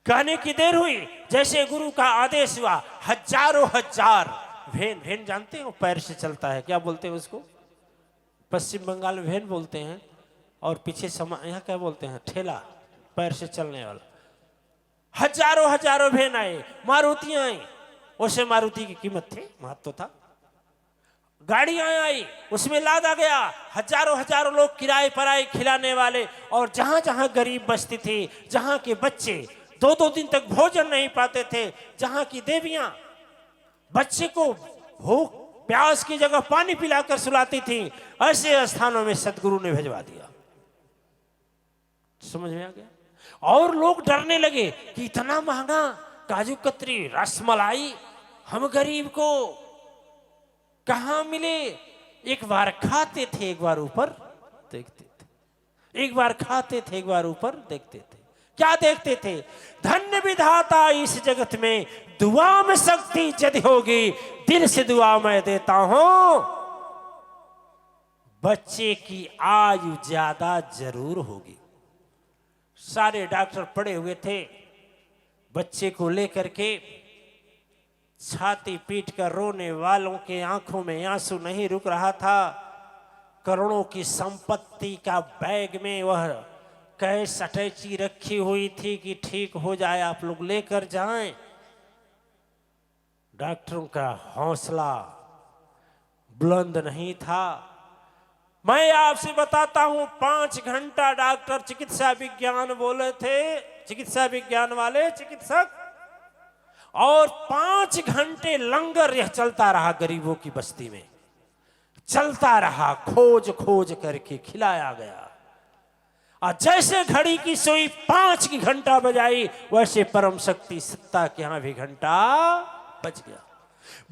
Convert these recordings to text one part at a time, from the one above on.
कहने की देर हुई, जैसे गुरु का आदेश हुआ, हजारों हजार वैन, वैन जानते हो पैर से चलता है, क्या बोलते हैं उसको, पश्चिम बंगाल में वैन बोलते हैं, और पीछे यहाँ क्या बोलते हैं, ठेला, पैर से चलने वाला। हजारों हजारों वैन आए, मारुतियां आई, उसे मारुति की कीमत थी, महत्व था। गाड़ियां आई, उसमें लादा गया, हजारों हजारों लोग किराए पर आए खिलाने वाले। और जहां जहां गरीब बस्ती थी, जहां के बच्चे 2-2 दिन तक भोजन नहीं पाते थे, जहां की देवियां बच्चे को भूख प्यास की जगह पानी पिलाकर सुलाती थी, ऐसे स्थानों में सदगुरु ने भिजवा दिया। समझ में आ गया? और लोग डरने लगे कि इतना महंगा काजू कतरी, रसमलाई हम गरीब को कहां मिले। एक बार खाते थे, एक बार ऊपर देखते थे, एक बार खाते थे, एक बार ऊपर देखते थे। क्या देखते थे? धन्य विधाता इस जगत में दुआ में शक्ति यदि होगी, दिल से दुआ मैं देता हूं, बच्चे की आयु ज्यादा जरूर होगी। सारे डॉक्टर पड़े हुए थे, बच्चे को लेकर के छाती पीट कर रोने वालों के आंखों में आंसू नहीं रुक रहा था। करोड़ों की संपत्ति का बैग में वह कैश अटैची रखी हुई थी कि ठीक हो जाए, आप लोग लेकर जाएं। डॉक्टरों का हौसला बुलंद नहीं था। मैं आपसे बताता हूं, 5 घंटा डॉक्टर चिकित्सा विज्ञान बोले थे, चिकित्सा विज्ञान वाले चिकित्सक, और 5 घंटे लंगर यह चलता रहा गरीबों की बस्ती में, चलता रहा, खोज खोज करके खिलाया गया। और जैसे घड़ी की सुई 5 की घंटा बजाई, वैसे परम शक्ति सत्ता के यहां भी घंटा बज गया।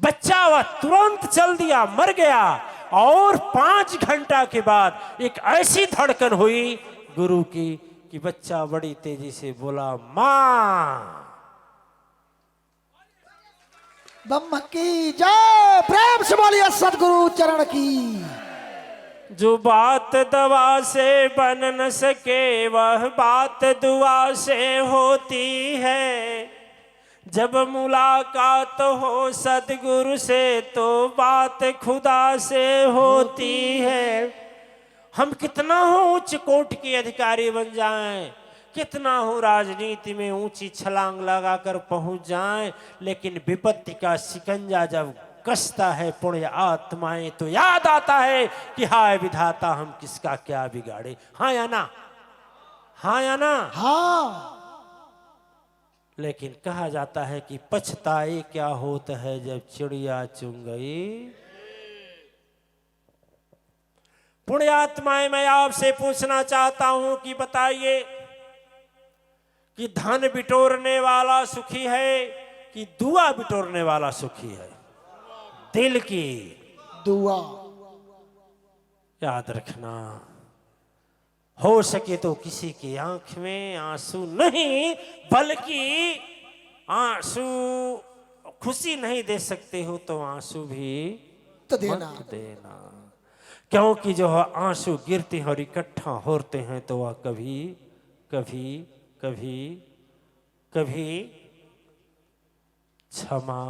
बच्चा वह तुरंत चल दिया, मर गया। और 5 घंटा के बाद एक ऐसी धड़कन हुई गुरु की कि बच्चा बड़ी तेजी से बोला, मां। ब्रह्म की जय, प्रेम से बोलिए सदगुरु चरण की। जो बात दवा से बन न सके, वह बात दुआ से होती है। जब मुलाकात हो सदगुरु से, तो बात खुदा से होती है। हम कितना हो उच्च कोटि के अधिकारी बन जाएं, कितना हो राजनीति में ऊंची छलांग लगाकर पहुंच जाएं, लेकिन विपत्ति का शिकंजा जब कसता है पुण्य आत्माएं, तो याद आता है कि हाय विधाता, हम किसका क्या बिगाड़े। हाँ या ना? हाँ या ना? हाँ। लेकिन कहा जाता है कि पछताए क्या होता है जब चिड़िया चुन गई। पुण्यात्माएं, मैं आपसे पूछना चाहता हूं कि बताइए कि धन बिटोरने वाला सुखी है कि दुआ बिटोरने वाला सुखी है? दिल की दुआ। याद रखना, हो सके तो किसी की आंख में आंसू नहीं, बल्कि आंसू खुशी नहीं दे सकते हो तो आंसू भी तो देना, मत देना। क्योंकि जो आंसू गिरते हैं और इकट्ठा होते हैं, तो वह कभी कभी कभी कभी क्षमा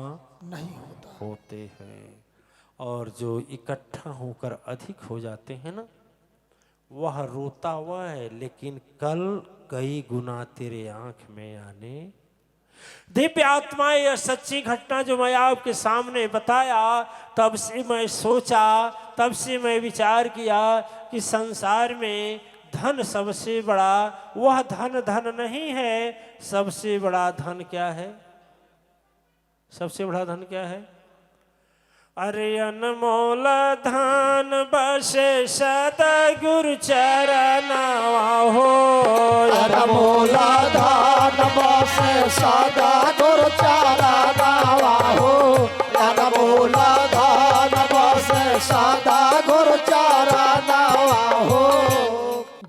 नहीं होते हैं। और जो इकट्ठा होकर अधिक हो जाते हैं ना, वह रोता हुआ है, लेकिन कल कई गुना तेरे आंख में आने। दिव्य आत्माएं, यह सच्ची घटना जो मैं आपके सामने बताया, तब से मैं सोचा, तब से मैं विचार किया कि संसार में धन सबसे बड़ा, वह धन धन नहीं है। सबसे बड़ा धन क्या है? सबसे बड़ा धन क्या है? अरे अनमोल धन बसे सदगुरु चरणवा हो। अनमोल धन बसे सदगुरु चरणवा हो। अनमोल धन बसे सदगुरु चरणवा हो।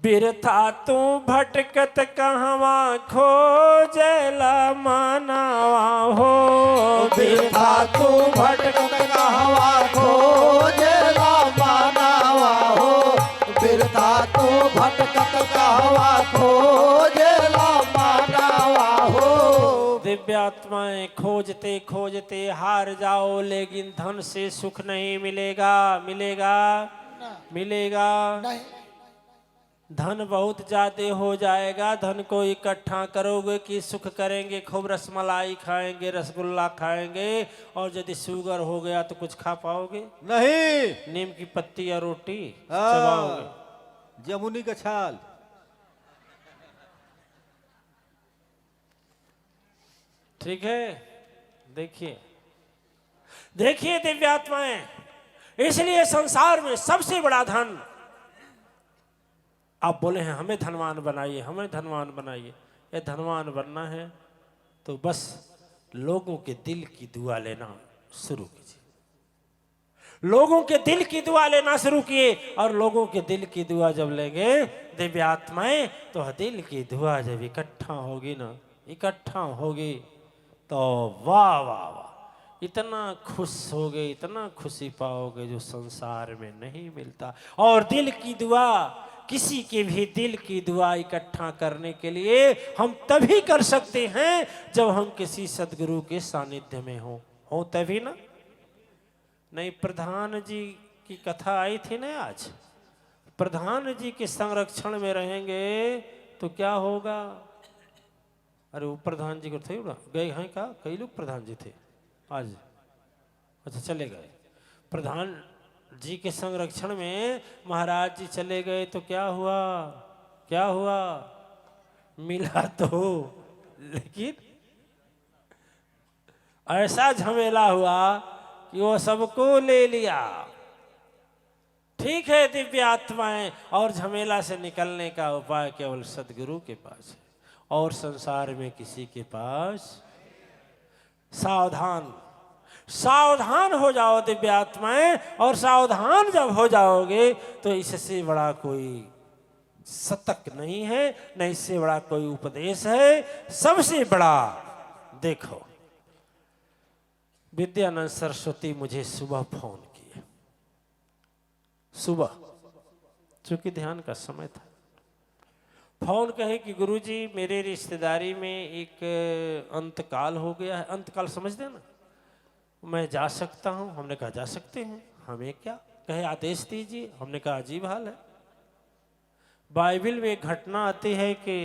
बिरथा तू भटकत कहवा खोजला मनावा हो। बिरथा तू भटकत कहवा खोजला मनावा हो। बिरथा तू भटकत कहवा खोजला मनावा हो। आत्माएं खोजते खोजते हार जाओ, लेकिन धन से सुख नहीं मिलेगा। मिलेगा? मिलेगा। नहीं। धन बहुत ज्यादा हो जाएगा, धन को इकट्ठा करोगे कि सुख करेंगे, खूब रसमलाई खाएंगे, रसगुल्ला खाएंगे, और यदि शुगर हो गया तो कुछ खा पाओगे? नहीं। नीम की पत्ती या रोटी हाँ, चबाओगे? जमुनी का छाल। ठीक है। देखिए देखिए दिव्यात्माएं, इसलिए संसार में सबसे बड़ा धन, आप बोले हैं हमें धनवान बनाइए, हमें धनवान बनाइए। ये धनवान बनना है तो बस लोगों के दिल की दुआ लेना शुरू कीजिए। लोगों के दिल की दुआ लेना शुरू किए, और लोगों के दिल की दुआ जब लेंगे दिव्यात्माएं, तो दिल की दुआ जब इकट्ठा होगी ना, इकट्ठा होगी, तो वाह वाह वाह, इतना खुश होगे, इतना खुशी पाओगे जो संसार में नहीं मिलता। और दिल की दुआ, किसी के भी दिल की दुआ इकट्ठा करने के लिए हम तभी कर सकते हैं जब हम किसी सदगुरु के सानिध्य में हो तभी ना। नहीं, प्रधान जी की कथा आई थी ना आज, प्रधान जी के संरक्षण में रहेंगे तो क्या होगा? अरे वो प्रधान जी को थे ना, गए हैं का? कई लोग प्रधान जी थे आज, अच्छा चले गए। प्रधान जी के संरक्षण में महाराज जी चले गए तो क्या हुआ? क्या हुआ? मिला तो, लेकिन ऐसा झमेला हुआ कि वो सबको ले लिया। ठीक है दिव्य आत्माएं, और झमेला से निकलने का उपाय केवल सदगुरु के पास है, और संसार में किसी के पास। सावधान, सावधान हो जाओ दिव्य आत्माएं, और सावधान जब हो जाओगे तो इससे बड़ा कोई शतक नहीं है, न इससे बड़ा कोई उपदेश है। सबसे बड़ा देखो, विद्यानंद सरस्वती मुझे सुबह फोन किए, सुबह, चूंकि ध्यान का समय था, फोन कहे कि गुरुजी मेरे रिश्तेदारी में एक अंतकाल हो गया है। अंतकाल समझते हैं ना, मैं जा सकता हूं? हमने कहा जा सकते हैं, हमें क्या। कहे आदेश दीजिए। हमने कहा अजीब हाल है, बाइबल में एक घटना आती है कि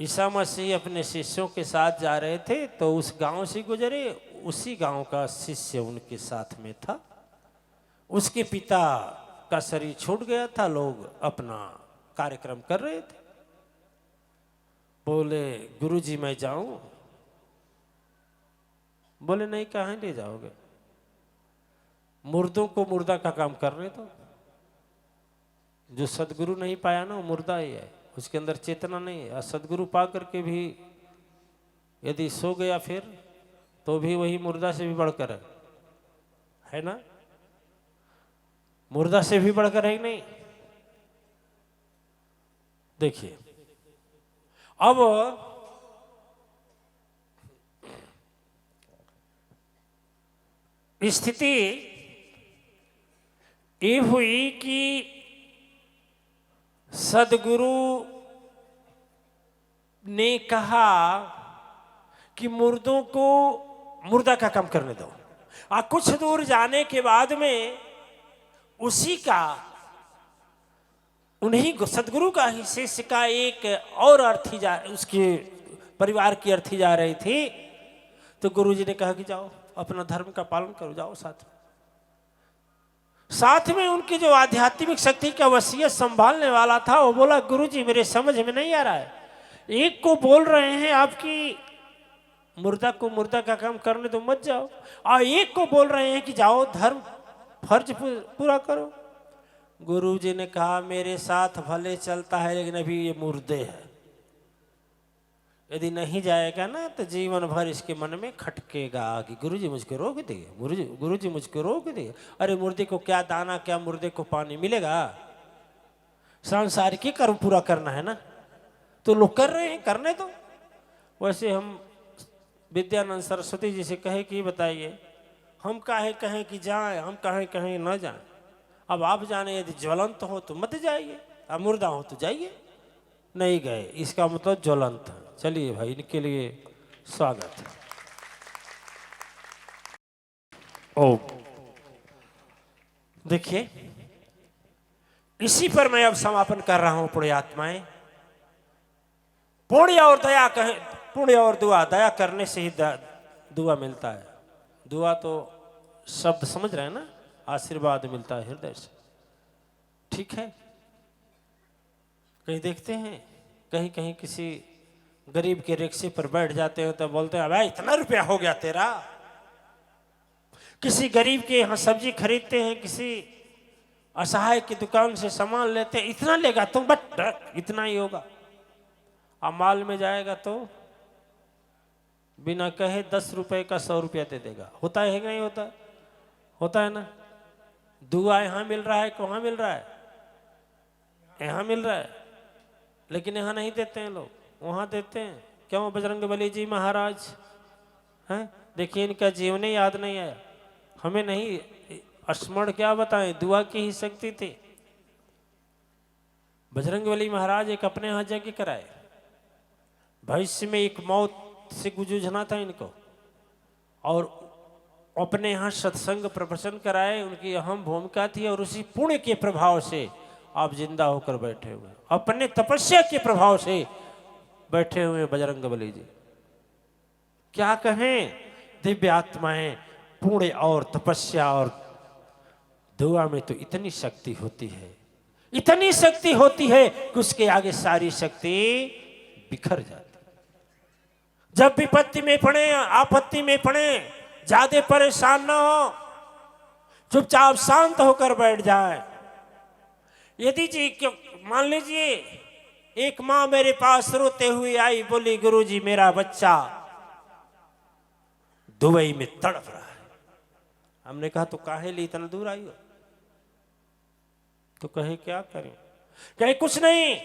ईसा मसीह अपने शिष्यों के साथ जा रहे थे, तो उस गांव से गुजरे, उसी गांव का शिष्य उनके साथ में था। उसके पिता का शरीर छूट गया था, लोग अपना कार्यक्रम कर रहे थे। बोले गुरुजी मैं जाऊं? बोले नहीं, कहाँ ले जाओगे? मुर्दों को मुर्दा का काम करने दो। जो सदगुरु नहीं पाया ना, वो मुर्दा ही है, उसके अंदर चेतना नहीं है। सदगुरु पा करके भी यदि सो गया फिर, तो भी वही मुर्दा से भी बढ़कर है ना, मुर्दा से भी बढ़कर है नहीं। देखिए अब स्थिति ये हुई कि सदगुरु ने कहा कि मुर्दों को मुर्दा का काम करने दो। कुछ दूर जाने के बाद में उसी का, उन्हीं सदगुरु का ही शिष्य का एक और अर्थी उसके परिवार की अर्थी जा रही थी, तो गुरुजी ने कहा कि जाओ अपना धर्म का पालन करो, जाओ साथ में। साथ में उनकी जो आध्यात्मिक शक्ति का वसीयत संभालने वाला था, वो बोला गुरुजी मेरे समझ में नहीं आ रहा है, एक को बोल रहे हैं आपकी मुर्दा को मुर्दा का काम करने तो मत जाओ, और एक को बोल रहे हैं कि जाओ धर्म फर्ज पूरा करो। गुरुजी ने कहा मेरे साथ भले चलता है, लेकिन अभी ये मुर्दे है, यदि नहीं जाएगा ना तो जीवन भर इसके मन में खटकेगा कि गुरुजी मुझको रोक दिए, गुरुजी मुझको रोक दिए। अरे मुर्दे को क्या दाना, क्या मुर्दे को पानी मिलेगा? सांसारिक कर्म पूरा करना है ना, तो लोग कर रहे हैं, करने दो। वैसे हम विद्यानंद सरस्वती जी से कहे कि बताइए हम काहे कहें कि जाएं, हम काहे कहें न जाएं। अब आप जाने, यदि ज्वलंत हो तो मत जाइए, अब मुर्दा हो तो जाइए। नहीं गए, इसका मतलब ज्वलंत है। चलिए भाई, इनके लिए स्वागत है। ओ देखिए, इसी पर मैं अब समापन कर रहा हूं। पुण्यात्माएं, पुण्य और दया कहें, पुण्य और दुआ, दया करने से ही दुआ मिलता है। दुआ तो शब्द समझ रहे हैं ना, आशीर्वाद मिलता है हृदय से, ठीक है। कहीं देखते हैं, कहीं कहीं किसी गरीब के रिक्शे पर बैठ जाते हो तो बोलते हैं भाई इतना रुपया हो गया तेरा। किसी गरीब के यहाँ सब्जी खरीदते हैं, किसी असहाय की दुकान से सामान लेते हैं, इतना लेगा तुम, बट इतना ही होगा। अब माल में जाएगा तो बिना कहे 10 रुपए का 100 रुपया दे देगा। होता है कि नहीं होता? होता है ना। दुआ यहाँ मिल रहा है, कहाँ मिल रहा है? यहाँ मिल रहा है, लेकिन यहाँ नहीं देते हैं लोग, वहाँ देते हैं। क्यों? बजरंगबली जी महाराज हैं, देखिए इनका जीवन ही याद नहीं आया हमें। नहीं स्मरण क्या बताएं, दुआ की ही शक्ति थी। बजरंगबली महाराज एक अपने यहाँ यज्ञ कराए। भविष्य में एक मौत से जूझना था इनको, और अपने यहाँ सत्संग प्रवचन कराए, उनकी अहम भूमिका थी। और उसी पुण्य के प्रभाव से आप जिंदा होकर बैठे हुए, अपने तपस्या के प्रभाव से बैठे हुए बजरंगबली जी। क्या कहें, दिव्य आत्माएं, पुण्य और तपस्या और दुआ में तो इतनी शक्ति होती है, इतनी शक्ति होती है कि उसके आगे सारी शक्ति बिखर जाती। जब विपत्ति में पड़े, आपत्ति में पड़े, ज्यादा परेशान ना हो, चुपचाप शांत होकर बैठ जाए। यदि जी मान लीजिए एक माँ मेरे पास रोते हुए आई, बोली गुरुजी मेरा बच्चा दुबई में तड़प रहा है। हमने कहा तो काहे लिए इतना दूर आई हो? तो कहे क्या करें? कहे कुछ नहीं,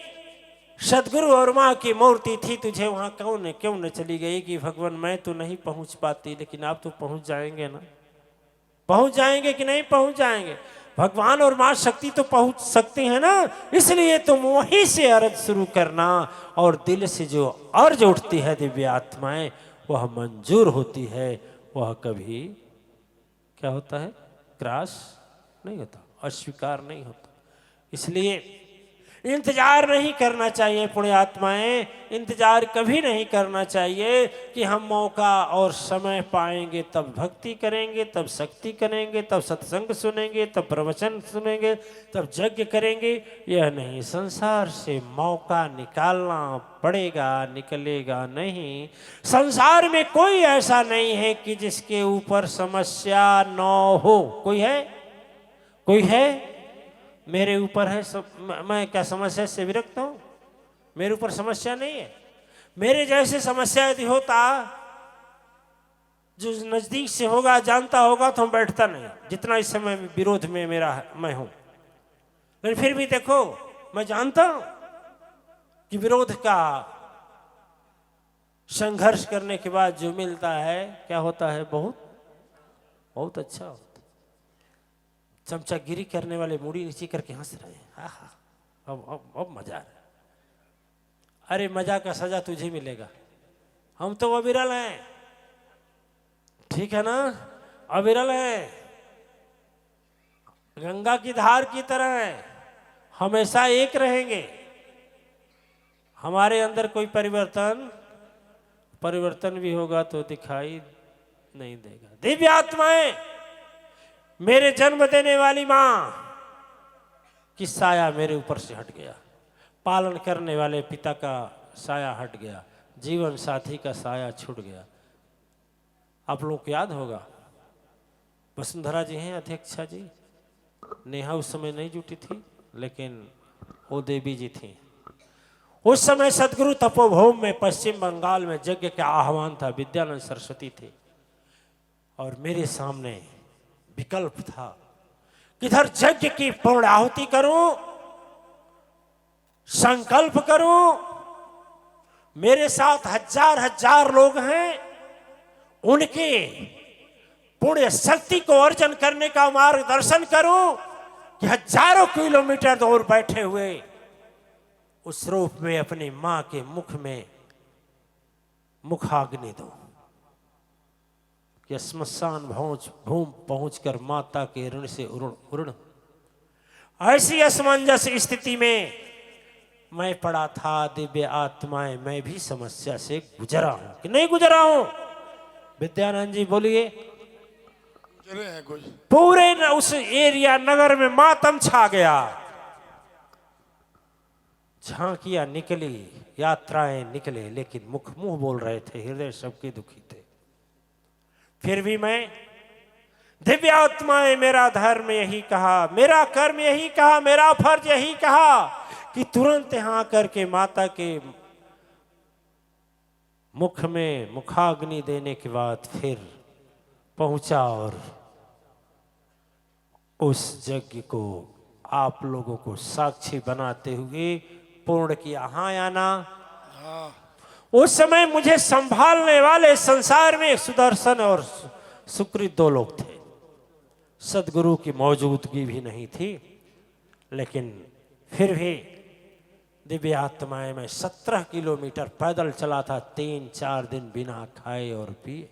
सदगुरु और माँ की मूर्ति थी, तुझे वहां क्यों न चली गई? कि भगवान मैं तो नहीं पहुंच पाती, लेकिन आप तो पहुंच जाएंगे ना। पहुंच जाएंगे कि नहीं पहुंच जाएंगे? भगवान और माँ शक्ति तो पहुंच सकती है ना। इसलिए तुम वहीं से अर्ज शुरू करना, और दिल से जो अर्ज उठती है दिव्य आत्माएं, वह मंजूर होती है। वह कभी क्या होता है? क्रास नहीं होता, अस्वीकार नहीं होता। इसलिए इंतजार नहीं करना चाहिए पुण्यात्माएं, इंतजार कभी नहीं करना चाहिए कि हम मौका और समय पाएंगे तब भक्ति करेंगे, तब शक्ति करेंगे, तब सत्संग सुनेंगे, तब प्रवचन सुनेंगे, तब यज्ञ करेंगे। यह नहीं, संसार से मौका निकालना पड़ेगा, निकलेगा नहीं। संसार में कोई ऐसा नहीं है कि जिसके ऊपर समस्या न हो। कोई है? कोई है? मेरे ऊपर है मैं क्या समस्या से विरक्त हूं? मेरे ऊपर समस्या नहीं है। मेरे जैसे समस्या यदि होता, जो नजदीक से होगा, जानता होगा, तो हम बैठता नहीं। जितना इस समय विरोध में मेरा मैं हूं, लेकिन फिर भी देखो, मैं जानता हूं कि विरोध का संघर्ष करने के बाद जो मिलता है, क्या होता है? बहुत बहुत अच्छा होता। चमचागिरी करने वाले मुड़ी नीचे करके हंस रहे हैं। अब मजा आ रहा है। अरे मजा का सजा तुझे मिलेगा। हम तो अविरल हैं, ठीक है ना? अविरल हैं, गंगा की धार की तरह हैं, हमेशा एक रहेंगे। हमारे अंदर कोई परिवर्तन भी होगा तो दिखाई नहीं देगा। दिव्य आत्माएं, मेरे जन्म देने वाली मां की साया मेरे ऊपर से हट गया, पालन करने वाले पिता का साया हट गया, जीवन साथी का साया छूट गया। आप लोगों को याद होगा, वसुंधरा जी हैं अध्यक्षा जी, नेहा उस समय नहीं जुटी थी, लेकिन वो देवी जी थी। उस समय सदगुरु तपोभूमि में पश्चिम बंगाल में यज्ञ का आह्वान था, विद्यानंद सरस्वती थे, और मेरे सामने विकल्प था, किधर यज्ञ की पूर्ण आहुति करूं, संकल्प करूं, मेरे साथ हजार हजार लोग हैं, उनके पुण्य शक्ति को अर्जन करने का मार्गदर्शन करूं, कि हजारों किलोमीटर दूर बैठे हुए उस रूप में अपनी मां के मुख में मुखाग्नि दो कि श्मशान भूम पहुंचकर माता के ऋण से उर्ण। ऐसी असमंजस स्थिति में मैं पड़ा था दिव्य आत्माएं, मैं भी समस्या से गुजरा हूं कि नहीं गुजरा हूं? विद्यानंद जी बोलिए। चले हैं कुछ पूरे उस एरिया नगर में मातम छा गया। झांकियां निकली, यात्राएं निकले, लेकिन मुंह बोल रहे थे, हृदय सबके दुखी थे। फिर भी मैं दिव्य आत्माएं, मेरा धर्म यही कहा, मेरा कर्म यही कहा, मेरा फर्ज यही कहा कि तुरंत यहां करके माता के मुख में मुखाग्नि देने के बाद फिर पहुंचा और उस यज्ञ को आप लोगों को साक्षी बनाते हुए पूर्ण किया। हाँ या ना? उस समय मुझे संभालने वाले संसार में सुदर्शन और सुकृत 2 लोग थे। सदगुरु की मौजूदगी भी नहीं थी, लेकिन फिर भी दिव्य आत्माएं में 17 किलोमीटर पैदल चला था 3-4 दिन बिना खाए और पिए,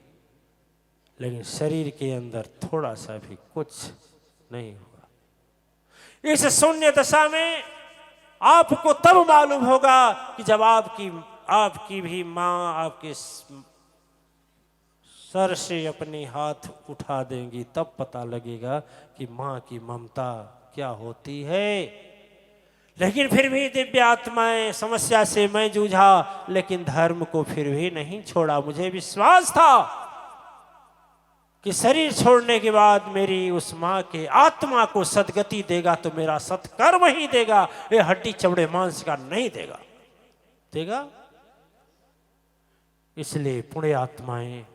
लेकिन शरीर के अंदर थोड़ा सा भी कुछ नहीं हुआ। इस शून्य दशा में आपको तब मालूम होगा कि जब आपकी भी मां आपके सर से अपने हाथ उठा देंगी, तब पता लगेगा कि मां की ममता क्या होती है। लेकिन फिर भी दिव्य आत्माएं, समस्या से मैं जूझा, लेकिन धर्म को फिर भी नहीं छोड़ा। मुझे विश्वास था कि शरीर छोड़ने के बाद मेरी उस मां के आत्मा को सदगति देगा तो मेरा सत्कर्म ही देगा, ये हड्डी चमड़े मांस का नहीं देगा। इसलिए पुण्य आत्माएं,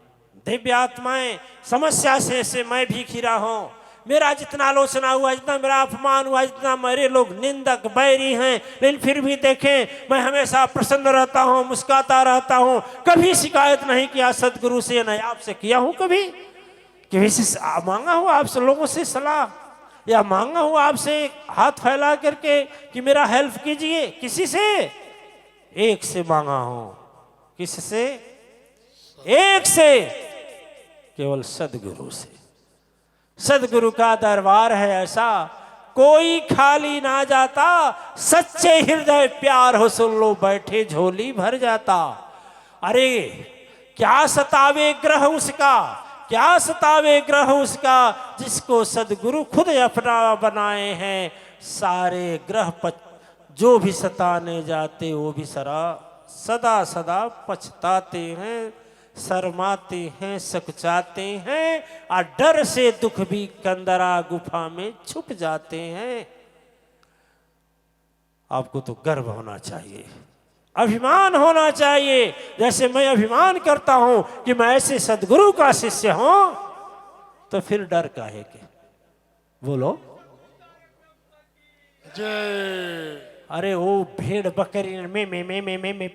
दिव्य आत्माएं, समस्या से मैं भी घिरा हूं। मेरा जितना आलोचना हुआ, जितना मेरा अपमान हुआ, जितना मेरे लोग निंदक बैरी हैं, लेकिन फिर भी देखें मैं हमेशा प्रसन्न रहता हूं, मुस्कुराता रहता हूं। कभी शिकायत नहीं किया सदगुरु से, नहीं आपसे किया हूं कभी किसी से मांगा हूं आपसे लोगों से सलाह, या मांगा हूं आपसे हाथ फैला करके कि मेरा हेल्प कीजिए? किसी से? एक से मांगा हूं। किससे? एक से, केवल सदगुरु से। सदगुरु का दरबार है ऐसा, कोई खाली ना जाता। सच्चे हृदय प्यार हो सुन लो, बैठे झोली भर जाता। अरे क्या सतावे ग्रह उसका, क्या सतावे ग्रह उसका, जिसको सदगुरु खुद अपना बनाए हैं। सारे ग्रह जो भी सताने जाते वो भी सदा सदा पछताते हैं, शर्माते हैं, सकचाते हैं, और डर से दुख भी कंदरा गुफा में छुप जाते हैं। आपको तो गर्व होना चाहिए, अभिमान होना चाहिए। जैसे मैं अभिमान करता हूं कि मैं ऐसे सदगुरु का शिष्य हूं, तो फिर डर काहे के? बोलो जय। अरे वो भेड़ बकरी में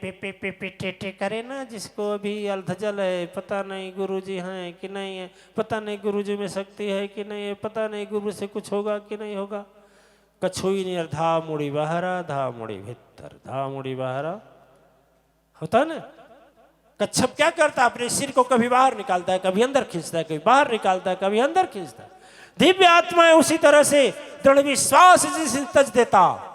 पे टे करे ना, जिसको अभी अलधजल है, पता नहीं गुरुजी हैं कि नहीं है, पता नहीं गुरुजी में शक्ति है कि नहीं है, पता नहीं गुरु से कुछ होगा कि नहीं होगा। कछुई नियर धा मुड़ी बहरा, धा मुड़ी भीतर, धा मुड़ी बहरा होता ना। कच्छप क्या करता है? अपने सिर को कभी बाहर निकालता है, कभी अंदर खींचता है, कभी बाहर निकालता है, कभी अंदर खींचता है। दिव्य आत्मा उसी तरह से दृढ़ विश्वास जिस दिन तज देता,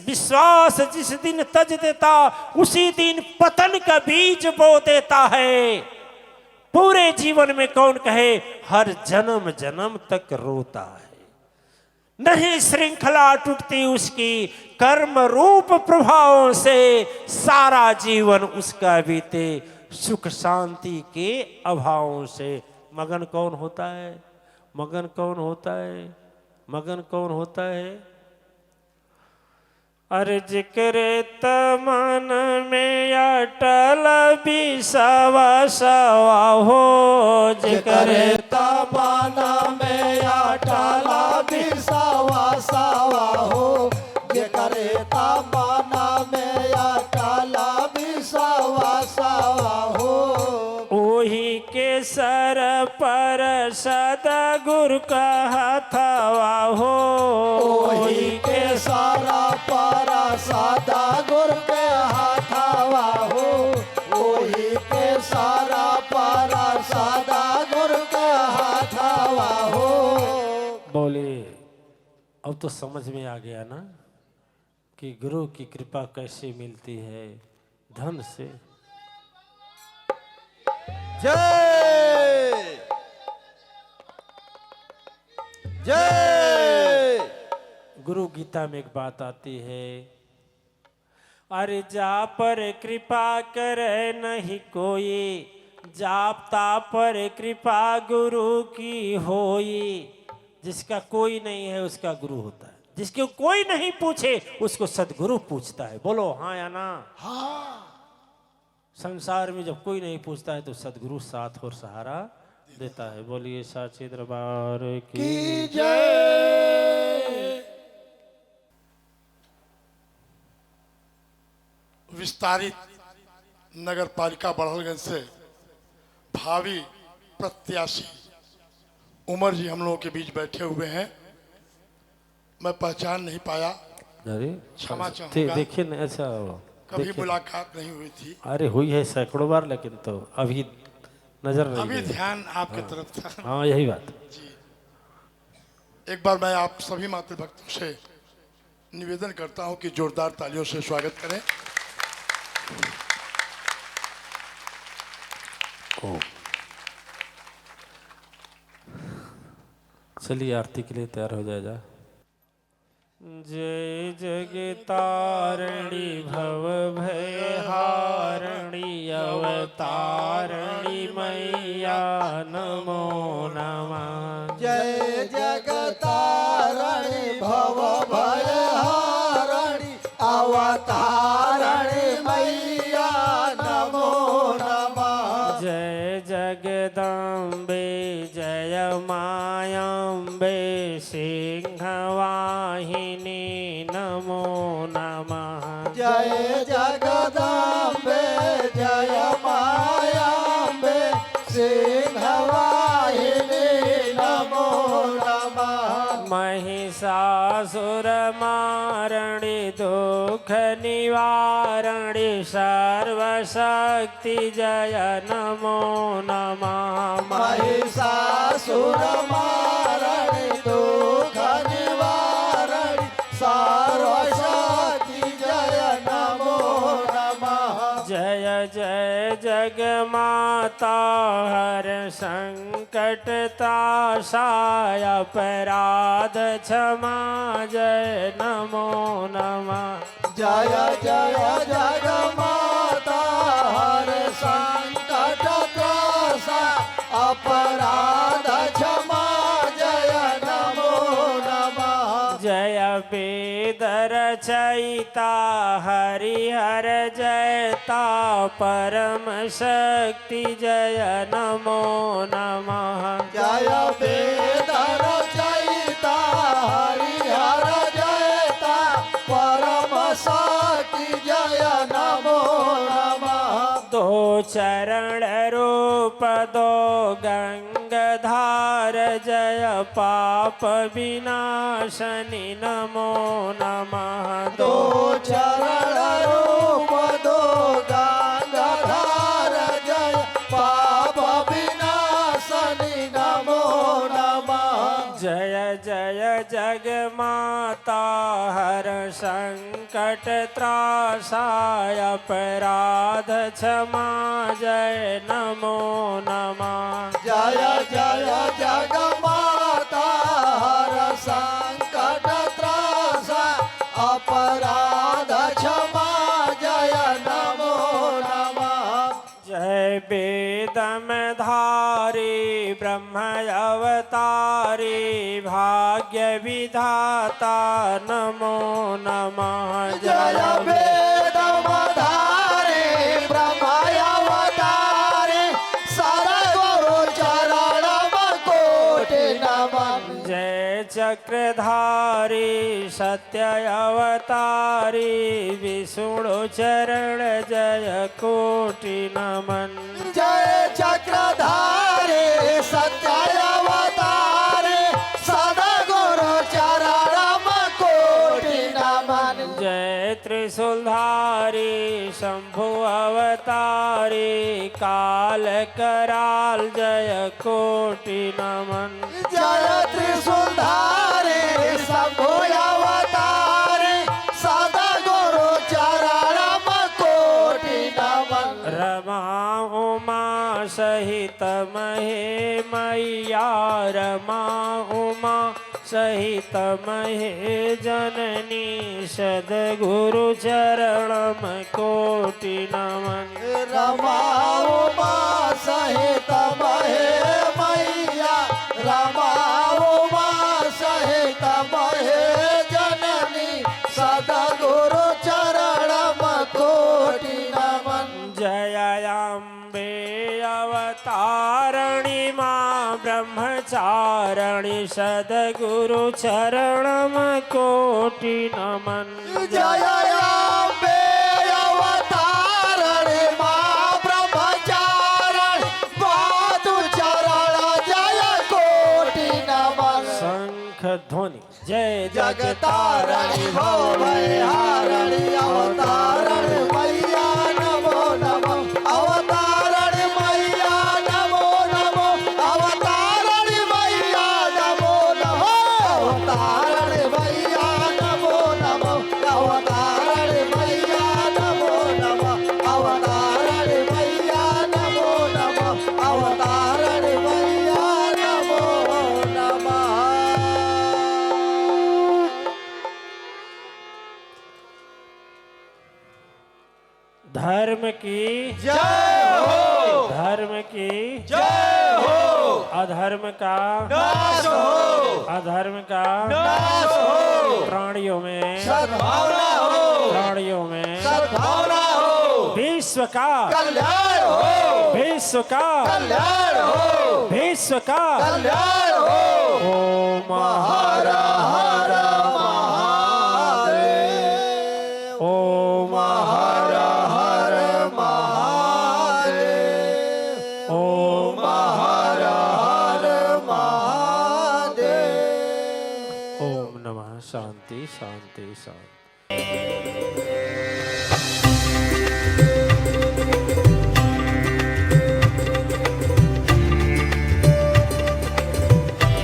विश्वास जिस दिन तज देता, उसी दिन पतन का बीज बो देता है। पूरे जीवन में कौन कहे हर जन्म जन्म तक रोता है, नहीं श्रृंखला टूटती उसकी, कर्म रूप प्रभावों से सारा जीवन उसका बीते, सुख शांति के अभावों से। मगन कौन होता है? मगन कौन होता है? मगन कौन होता है? अरे जिक्रे तमन में अटल विश्वास हो, जिक्रे तमन में अटल विश्वास हो, जिक्रे तमन में अटल विश्वास हो, ओही के सर पर सदगुरु का हथवा हो, ओही के सारा पर सदगुरु के हाथवा हो, अब तो समझ में आ गया ना कि गुरु की कृपा कैसे मिलती है, धन से। जय जय। गुरु गीता में एक बात आती है, अरे जा पर कृपा करे नहीं कोई, जापता पर कृपा गुरु की होई। जिसका कोई नहीं है उसका गुरु होता है, जिसको कोई नहीं पूछे उसको सदगुरु पूछता है। बोलो हाँ या ना? हाँ। संसार में जब कोई नहीं पूछता है तो सदगुरु साथ और सहारा देता है। बोलिए साचे दरबार की की जय। विस्तारित नगर पालिका बड़हलगंज से भावी प्रत्याशी उमर जी हम लोगों के बीच बैठे हुए हैं। मैं पहचान नहीं पाया, अरे क्षमा चाहूंगा। देखिए ना, अच्छा कभी देखिए। मुलाकात नहीं हुई थी, अरे हुई है सैकड़ों बार, लेकिन तो अभी नजर नहीं अभी गई। ध्यान आपके तरफ था। हाँ यही बात। एक बार मैं आप सभी मातृभक्तों से निवेदन करता हूं कि जोरदार तालियों से स्वागत करें। चलिए आरती के लिए तैयार हो जाएगा। जय जगतारणी भव भयहारणी अवतारणी मैया नमो नमः। जय जगतारणी भव भयहारणी अवतारणी मैया नमो नमः। जय जगदम्बे जय मायम्बे सिंहवाहिनी नमो नमः। जय जगदम्बे जय मायाम्बे सिंहवाहिनी नमो नमः। महिषासुरमारणी दुख निवारणी सर्वशक्ति जय नमो नमः। महिषासुरमारणी दुख निवारणी सर्वशक्ति जय नमो नमः। जय जय जगमाता हर संकट त्रासाय अपराध क्षमा जय नमो नमः। जय जय जगमाता हर संकट त्रासा अपराध क्षमा जय नमो नमः। जय वेद रचयिता हरिहर जयता परम शक्ति जय नमो नमः। जय वेद रचयिता हरिहर जयता परम शक्ति जय नमो नमः। दो चरण रूप दो गंगाधार जय पाप विनाशनि नमो नमः। दो चरण रूप दो गंगाधार जय पाप विनाशनि नमो नमः। जय जय जगमाता हर संकट त्रासाय अपराध क्षमा जय नमो नमः। जय जय जगमाता हर संकट त्रासा अपराध क्षमा जय नमो नमः। जय वेदम धारी ब्रह्म अवतारी भाग्य विधाता नमो नमः। जय वेदमधारे ब्रह्मवतारे सरगुरु चरणम कोटि नमः। जय चक्रधारी सत्य अवतारी विष्णु चरण जय कोटि नमन। जय चक्रधारे सत्यावतारे सदगुरु चरणम कोटि नमन। जय त्रिशूलधारी शंभु अवतारी काल कराल जय कोटि नमन। जय त्रिशूलधारे शंभु मैया रमा उमा सहित महे जननी सद्गुरु चरणम कोटि नमन। रमाओ माँ सहित महे मैया रमाओ माँ सहित महे जननी सद्गुरु चरणम कोटि नमन। जय अम्बे अवतारणी माँ ब्रह्मचारिणी सद्गुरु चरणम कोटि नमन। जय अम्बे अवतारणी माँ ब्रह्मचारिणी पादु चरण जय कोटि नमन। शंख ध्वनि जय जगतारणी हो भयहारणी अवतारणी मैया नमो नमो अवतारणी मैया नमो नमो अवतारणी मैया नमो नमो अवतारणी मैया नमो नमो अवतारणी मैया नमो नमो अवतारणी मैया नमो नमो अवतारणी मैया नमो नमः। धर्म की जय हो धर्म की जय हो अधर्म का नाश हो अधर्म का नाश हो प्राणियों में सद्भावना हो प्राणियों में सद्भावना हो विश्व का कल्याण हो विश्व का कल्याण हो विश्व का कल्याण हो। ओम हर हर महादेव ओम हर हर महादेव ओम हर हर महादेव। ओम नमः शांति शांति शांति।